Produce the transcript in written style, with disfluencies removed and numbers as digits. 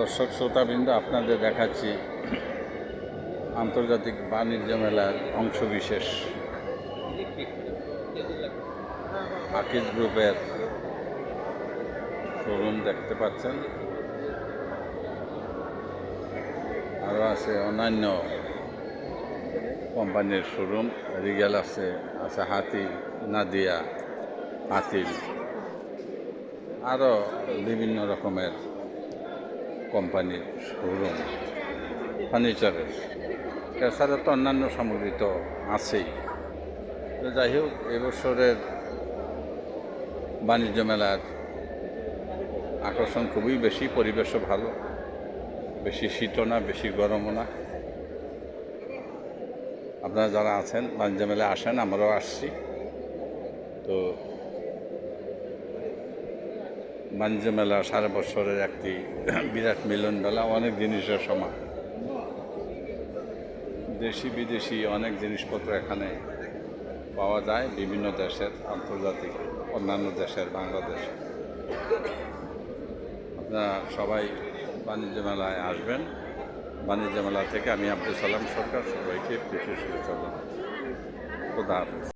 দর্শক শ্রোতাবৃন্দ, আপনাদের দেখাচ্ছি আন্তর্জাতিক বাণিজ্য মেলার অংশবিশেষ। আকিজ গ্রুপের শোরুম দেখতে পাচ্ছেন, আরও আছে অন্যান্য কোম্পানির শোরুম। রিগেল আছে হাতি, নাদিয়া, পাতিল, আরও বিভিন্ন রকমের কোম্পানির শোরুম ফার্নিচারের। এছাড়া তো অন্যান্য সামগ্রী তো আছেই। তো যাই হোক, এবছরের বাণিজ্য মেলার আকর্ষণ খুবই বেশি, পরিবেশও ভালো, বেশি শীতও না, বেশি গরমও না। আপনারা যারা আছেন বাণিজ্য মেলায় আসেন, আমরাও আসছি। তো বাণিজ্য মেলা সারা বছরের একটি বিরাট মিলন মেলা, অনেক জিনিসের সময়, দেশি বিদেশি অনেক জিনিসপত্র এখানে পাওয়া যায়, বিভিন্ন দেশের, আন্তর্জাতিক, অন্যান্য দেশের, বাংলাদেশে। আপনারা সবাই বাণিজ্য মেলায় আসবেন। বাণিজ্য মেলা থেকে আমি আব্দুল সালাম সরকার সবাইকে প্রীতি শুভেচ্ছা জানাচ্ছি। খোদা হাফেজ।